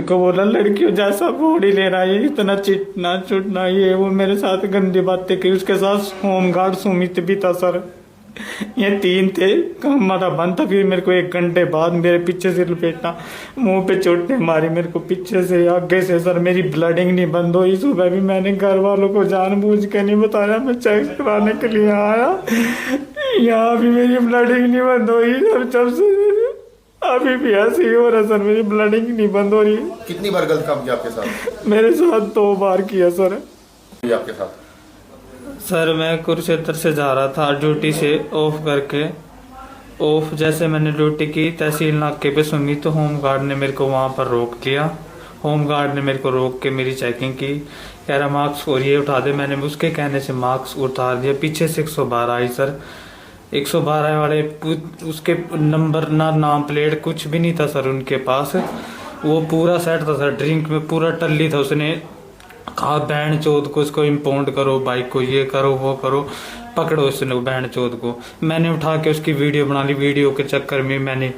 मेरे को बोला लड़कियों जैसा बॉडी ले रहा है, इतना चिटना चुटना ये वो, मेरे साथ गंदी बातें की। उसके साथ होमगार्ड सुमित भी था सर, ये 3 थे। हमारा बंद था। फिर मेरे को 1 घंटे बाद मेरे पीछे से लपेटा, मुंह पे चोटें मारी मेरे को पीछे से आगे से सर। मेरी ब्लडिंग नहीं बंद हुई। सुबह भी मैंने घर वालों को जानबूझ के नहीं बताया, मैं चेक कराने के लिए आया। यहाँ भी मेरी ब्लडिंग नहीं बंद हुई सर, जब से अभी भी ऐसे ही हो रहा सर, मेरी ब्लडिंग नहीं बंद हो रही। कितनी बार गलत काम किया आपके साथ? मेरे साथ 2 बार किया सर। आपके साथ सर मैं कुरुक्षेत्र से जा रहा था ड्यूटी से ऑफ करके। ऑफ जैसे मैंने ड्यूटी की तहसील नाके पे सुनी तो होमगार्ड ने मेरे को वहां पर रोक लिया। होमगार्ड ने मेरे को रोक के मेरी चेकिंग की, कह रहा मार्क्स और ये उठा दे। मैंने उसके कहने से मार्क्स उतार दिया। पीछे से 112 आई सर। 112 वाले उसके नंबर ना नाम प्लेट कुछ भी नहीं था सर उनके पास। वो पूरा सेट था सर, ड्रिंक में पूरा टल्ली था। उसने कहा बैंड चौथ को इसको इम्पाउंड करो, बाइक को ये करो वो करो, पकड़ो इसने बैंड चौथ को। मैंने उठा के उसकी वीडियो बना ली। वीडियो के चक्कर में मैंने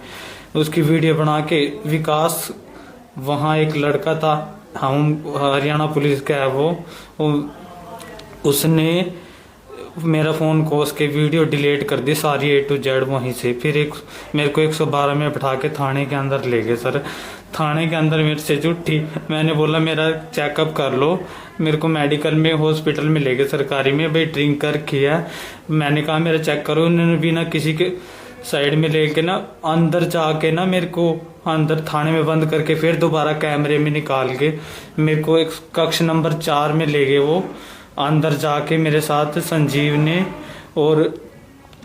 उसकी वीडियो बना के विकास, वहाँ एक लड़का था, हम हरियाणा पुलिस का है वो उसने मेरा फोन को उसके वीडियो डिलीट कर दी सारी A to Z वहीं से। फिर मेरे को 112 में बैठा के थाने के अंदर ले गए सर। थाने के अंदर मेरे से जुट्ठी। मैंने बोला मेरा चेकअप कर लो। मेरे को मेडिकल में हॉस्पिटल में ले गए सरकारी में, भाई ड्रिंक कर किया। मैंने कहा मेरा चेक करो। उन्होंने बिना किसी के साइड में लेके ना अंदर जाके ना मेरे को अंदर थाने में बंद करके फिर दोबारा कैमरे में निकाल के मेरे को एक कक्ष नंबर 4 में ले गए। वो अंदर जाके मेरे साथ संजीव ने और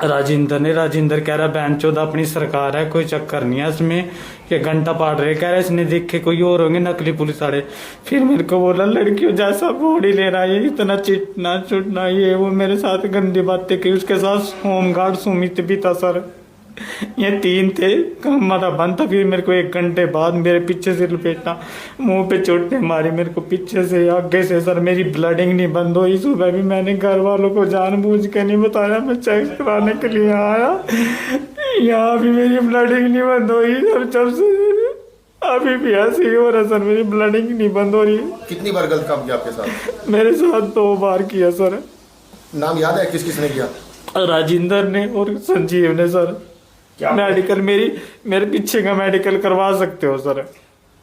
राजिंदर कह रहा बहन चौदह अपनी सरकार है, कोई चक्कर नहीं है इसमें, ये घंटा पाड़ रहे। कह रहा इसने देखे कोई और होंगे नकली पुलिस वाले। फिर मेरे को बोला लड़कियों जैसा बॉडी ले रहा है, इतना चिटना चुटना ये वो, मेरे साथ गंदी बातें की। उसके साथ होमगार्ड सुमित भी था सर, ये 3 थे। हमारा बंद था। फिर मेरे को 1 घंटे बाद मेरे पीछे से लपेटा, मुंह पे चोटें मारी मेरे को पीछे से आगे से सर। मेरी ब्लडिंग नहीं बंद हुई। सुबह भी मैंने घर वालों को जानबूझ के नहीं बताया, मैं चेक कराने के लिए आया। यहाँ भी मेरी ब्लडिंग नहीं बंद हुई सर, जब से अभी भी ऐसे ही हो रहा सर, मेरी ब्लडिंग नहीं बंद हो रही। कितनी बार गलत काम किया आपके साथ? मेरे साथ 2 बार किया सर। नाम याद है किस किसने किया? राजिंदर ने और संजीव ने सर। क्या मेडिकल मेरे पीछे का मेडिकल करवा सकते हो सर।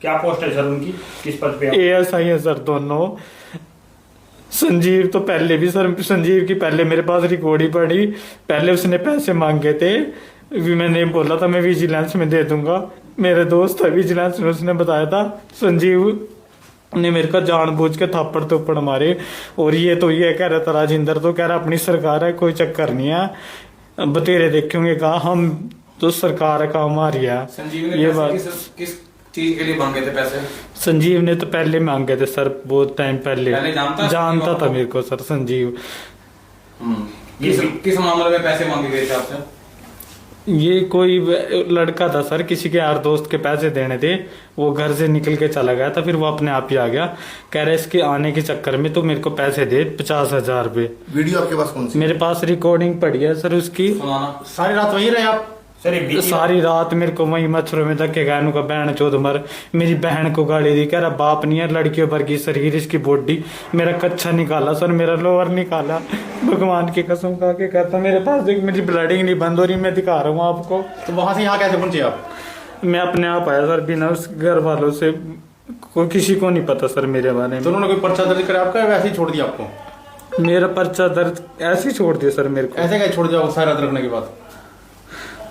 क्या पोस्ट है सर उनकी, किस पद पे? ASI है सर दोनों। संजीव तो पहले भी सर, संजीव की पहले मेरे पास रिकॉर्ड पड़ी। पहले उसने पैसे मांगे थे, मैंने बोला था मैं विजिलेंस में दे दूंगा। मेरे दोस्त था विजिलेंस में, उसने बताया था। संजीव ने मेरे को जानबूझ के थप्पड़ थप्पड़ मारे। और ये कह रहा था राजिंदर, तो कह रहा अपनी सरकार है, कोई चक्कर नहीं है, बतेरे देखेंगे। कहा हम तो सरकार का हमारी है। संजीव ने ये पैसे बात किस चीज के लिए मांगे थे पैसे? संजीव ने तो पहले मांगे थे सर, बहुत टाइम पहले जानता था मेरे को सर संजीव। किस मामले में पैसे मांगे गए थे आपसे? ये कोई लड़का था सर, किसी के यार दोस्त के पैसे देने थे। वो घर से निकल के चला गया था, फिर वो अपने आप ही आ गया। कह रहा इसके आने के चक्कर में तो मेरे को पैसे दे 50,000 रुपए। वीडियो आपके पास कौन सी? मेरे पास रिकॉर्डिंग पड़ी है सर उसकी। सारी रात वहीं रहे आप? सर एक सारी रात मेरे को वही मच्छरों में धक्के गानू का बहन चौथ मर। मेरी बहन को गाली दी, कह रहा बाप नहीं है, लड़कियों पर की शरीर इसकी बॉडी। मेरा कच्छा निकाला सर, मेरा लोअर निकाला। भगवान की कसम खा के कहता मेरे पास देख, मेरी ब्लडिंग नहीं बंद हो रही, मैं दिखा रहा हूँ आपको। तो वहां से यहाँ कैसे पहुंचे आप? मैं अपने आप आया सर, बिना उस घर वालों से, कोई किसी को नहीं पता सर मेरे बारे में। तो उन्होंने कोई पर्चा दर्ज करा आपका, वैसे ही छोड़ दिया आपको? मेरा पर्चा दर्ज ऐसे ही छोड़ दिया सर मेरे को। ऐसे क्या छोड़ दिया सारी रात रखने के बाद?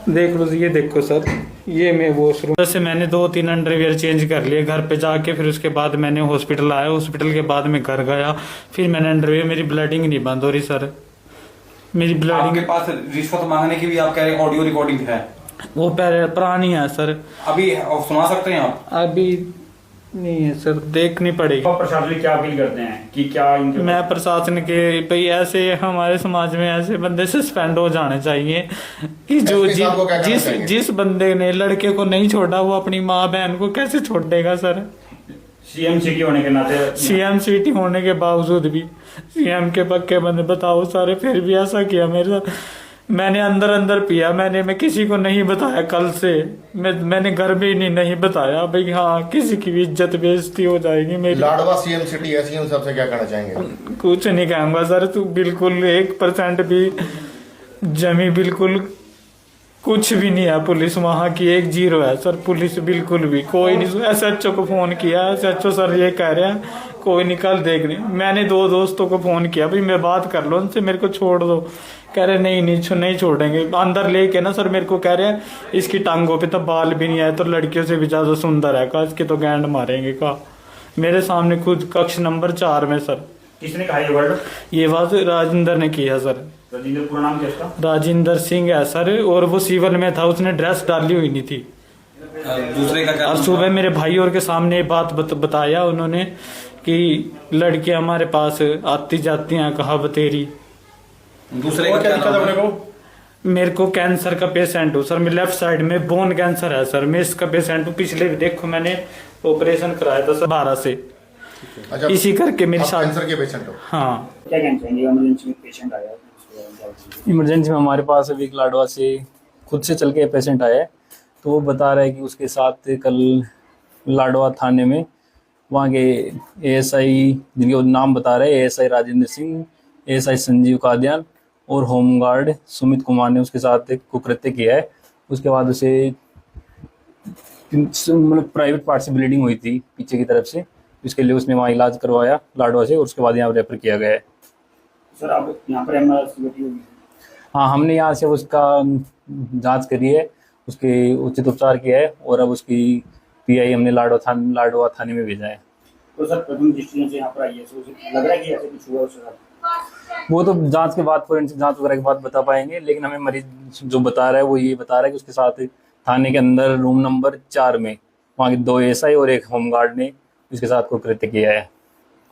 देख लो, ये देखो सर, ये मैं वॉशरूम से मैंने 2-3 अंडरवियर चेंज कर लिए घर पे जाके। फिर उसके बाद मैंने हॉस्पिटल आया, हॉस्पिटल के बाद मैं घर गया, फिर मैंने अंडरवियर, मेरी ब्लडिंग नहीं बंद हो रही सर। मेरी ब्लडिंग आपके पास रिश्वत मांगने की भी आप कह रहे हैं ऑडियो रिकॉर्डिंग है? वो पुरानी है सर। अभी सुना सकते हैं आप? अभी नहीं है सर, देखनी पड़ेगी। आप प्रशासन क्या अपील करते हैं कि क्या मैं प्रशासन के भाई, ऐसे हमारे समाज में ऐसे बंदे सस्पेंड हो जाने चाहिए कि जो जिस बंदे ने लड़के को नहीं छोड़ा वो अपनी माँ बहन को कैसे छोड़ देगा सर। CM सिटी होने के नाते, CM सिटी होने के बावजूद भी CM के पक्के बंदे बताओ सारे, फिर भी ऐसा किया मेरे साथ। मैंने अंदर अंदर पिया, मैं किसी को नहीं बताया कल से। मैंने घर में ही नहीं बताया भाई, हाँ किसी की भी इज्जत बेइज्जती हो जाएगी मेरी। लाडवा सीएम सिटी है, सीएम साहब से क्या कहना चाहेंगे? कुछ नहीं कहूंगा सर, तू बिल्कुल 1% भी जमी, बिल्कुल कुछ भी नहीं है। पुलिस वहाँ की 1 0 है सर, पुलिस बिल्कुल भी कोई नहीं। SHO को फोन किया, SHO सर ये कह रहे हैं कोई नहीं, कल देख रहे। मैंने 2 दोस्तों को फोन किया भाई मैं बात कर लो उनसे, मेरे को छोड़ दो। कह रहे नहीं छोड़ेंगे। अंदर लेके ना सर मेरे को कह रहे हैं इसकी टांगों पे तो बाल भी नहीं आए, तो लड़कियों से भी ज्यादा सुंदर है का, इसके तो गैंड मारेंगे का। मेरे सामने खुद कक्ष नंबर 4 में सर। किसने कहा ये वर्ड? ये बात राजेंद्र ने किया सर। राजेंद्र पूरा नाम क्या उसका? राजेंद्र सिंह है सर, और वो सिविल में था, उसने ड्रेस डाली हुई नहीं थी। दूसरे का क्या? और सुबह मेरे भाई और के सामने ये बात बताया उन्होंने कि लड़कियां हमारे पास आती जाती हैं, कहा बतेरी। दूसरे और का क्या क्या दिक्कत है नाम अपने है? को? मेरे को कैंसर का पेशेंट हूँ सर, मैं लेफ्ट साइड में बोन कैंसर है सर, मैं इसका पेशेंट हूँ। पिछले देखो मैंने ऑपरेशन कराया था सर 12 से। अच्छा, इसी करके मेरी आप शादी। कैंसर के पेशेंट हो? हाँ, क्या कहना चाहेंगे? इमरजेंसी में पेशेंट आया है, इमरजेंसी में हमारे पास अभी एक लाडवा से खुद से चल के पेशेंट आया है। तो वो बता रहा है कि उसके साथ कल लाडवा थाने में वहाँ के ASI, जिनके वो नाम बता रहे हैं, ASI राजेंद्र सिंह, ASI संजीव कादियान और होमगार्ड सुमित कुमार ने उसके साथ एक कुकृत्य किया है। उसके बाद उसे मतलब प्राइवेट पार्ट से ब्लीडिंग हुई थी पीछे की तरफ से, इसके लिए उसने वहाँ इलाज करवाया लाडवा से, और उसके बाद यहाँ रेफर किया गया है। सर अब यहाँ पर एमआरआई होगी? हाँ, हमने यहाँ से उसका जांच करी है, उसके उचित उपचार किया है, और अब उसकी PI हमने लाडवा थाने में भेजा है। तो सर प्रथम दृष्टि से यहाँ पर आई है, तो उसे लग रहा है कि ऐसे कुछ हुआ उसके साथ? वो तो जांच के बाद, फोरेंसिक जांच वगैरह के बाद बता पाएंगे, लेकिन हमें मरीज जो बता रहा है वो ये बता रहा है कि उसके साथ थाने के अंदर रूम नंबर 4 में वहाँ के 2 ASI और एक होमगार्ड ने उसके साथ कुकृत्य किया है।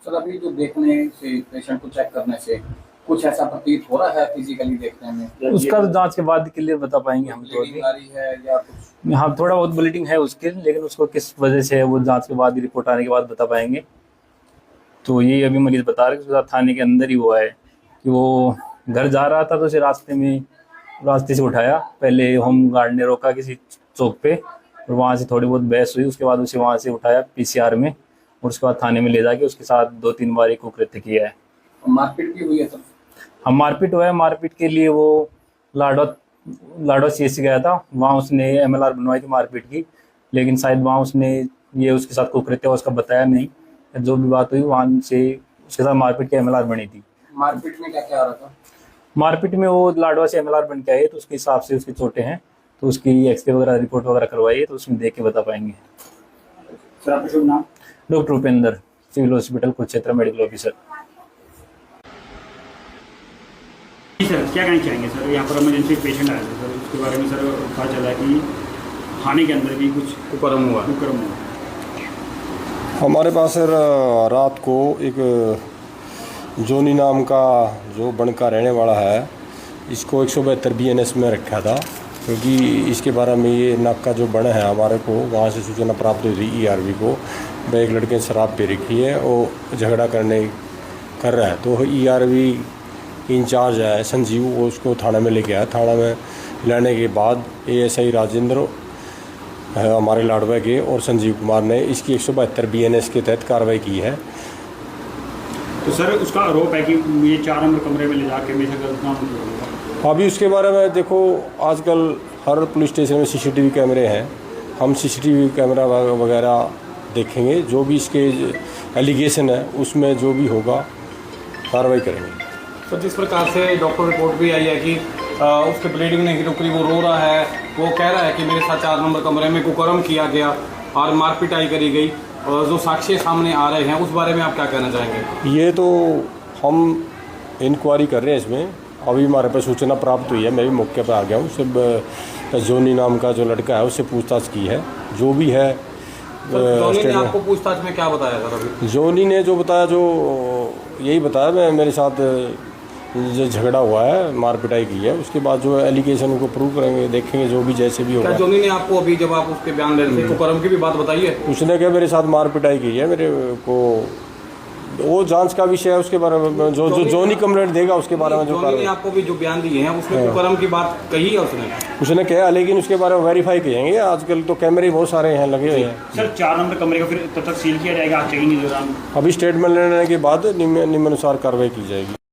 सर अभी जो देखने से, पेशेंट को चेक करने से कुछ ऐसा प्रतीत हो रहा है फिजिकली देखने में? उसका तो जांच के बाद क्लियर बता पाएंगे हम तो। ब्लीडिंग आ रही है या कुछ? हाँ, थोड़ा बहुत ब्लीडिंग है उसके, लेकिन उसको किस वजह से है वो जांच के बाद, रिपोर्ट आने के बाद बता पाएंगे। तो ये अभी मरीज बता रहे हैं कि उसके साथ थाने के अंदर ही हुआ है कि वो घर जा रहा था तो उसे रास्ते से उठाया। पहले होमगार्ड ने रोका किसी चौक पे, और वहाँ से थोड़ी बहुत बहस हुई। उसके बाद उसे वहाँ से उठाया PCR में, और उसके बाद थाने में ले जाके उसके साथ 2-3 बार कुकृत्य किया है। मारपीट भी हुई है सर? हम मारपीट हुआ है। मारपीट के लिए वो लाडवा CSC गया था, वहाँ उसने MLR बनवाई थी मारपीट की, लेकिन शायद वहाँ उसने ये उसके साथ कुकृत्य उसका बताया नहीं। जो भी बात हुई वहाँ से उसके साथ मारपीट की MLR बनी थी। मारपीट में क्या क्या आ रहा था? मारपीट में वो लाडवा से MLR बन के आए, तो उसके हिसाब से उसकी चोटें हैं, तो उसकी एक्सरे वगैरह रिपोर्ट वगैरह करवाई है, तो उसमें देख के बता पाएंगे। सर आपका शुभ नाम? Doctor Upendra, civil hospital Kurukshetra, medical officer. Sir क्या कहना चाहेंगे? सर यहाँ पर इमरजेंसी पेशेंट आया था सर, उसके बारे में सर पता चला कि थाने के अंदर भी कुछ कुकर्म हुआ। हमारे पास सर रात को एक जोनी नाम का जो बन का रहने वाला है, इसको 172 BNS में रखा था, क्योंकि इसके बारे में ये नाक का जो बन है हमारे को वहाँ से सूचना प्राप्त हुई थी ERV को, वह एक लड़के ने शराब पी रखी है और झगड़ा कर रहा है। तो ERV इंचार्ज है संजीव, वो उसको थाने में लेके आया। थाना में लाने के बाद ASI राजेंद्र हमारे लाडवा के और संजीव कुमार ने इसकी 172 BNS के तहत कार्रवाई की है। तो सर उसका आरोप है कि ये 4 नंबर कमरे में ले जाके मेरे साथ। अभी उसके बारे में देखो, आजकल हर पुलिस स्टेशन में CCTV कैमरे हैं, हम CCTV कैमरा वगैरह देखेंगे, जो भी इसके एलिगेशन है उसमें जो भी होगा कार्रवाई करेंगे। तो जिस प्रकार से डॉक्टर रिपोर्ट भी आई है कि उसके ब्लीडिंग नहीं रुक रही, वो रो रहा है, वो कह रहा है कि मेरे साथ 4 नंबर कमरे में कुकर्म किया गया और मारपिटाई करी गई, और जो साक्ष्य सामने आ रहे हैं उस बारे में आप क्या कहना चाहेंगे? ये तो हम इंक्वायरी कर रहे हैं इसमें। अभी हमारे पास सूचना प्राप्त हुई है, मैं भी मौके पर आ गया हूँ। सब जोनी नाम का जो लड़का है उससे पूछताछ की है, जो भी है। जोनी ने आपको पूछताछ में क्या बताया सर? अभी जोनी ने जो बताया, जो यही बताया, मैं मेरे साथ जो झगड़ा हुआ है, मारपिटाई की है, उसके बाद जो एलिगेशन को प्रूव करेंगे, देखेंगे जो भी जैसे भी होगा। क्या जोनी ने आपको अभी जब आप उसके बयान ले रहे थे कुकर्म की भी बात बताई है? उसने क्या मेरे साथ मारपिटाई की है, मेरे को वो जांच का विषय है, उसके बारे में जो जो जोनी कंप्लेंट देगा उसके बारे में जो जोनी ने कार्रवाई आपको भी जो बयान दिए हैं उसमें कुकर्म की बात कही है उसने कहा, लेकिन उसके बारे में वेरीफाई किएंगे। आजकल तो कैमरे बहुत सारे हैं लगे हुए हैं। सर 4 नंबर कमरे को फिर तब तक सील किया जाएगा चेकिंग के दौरान? अभी स्टेटमेंट लेने के बाद निम्नानुसार कार्रवाई की जाएगी।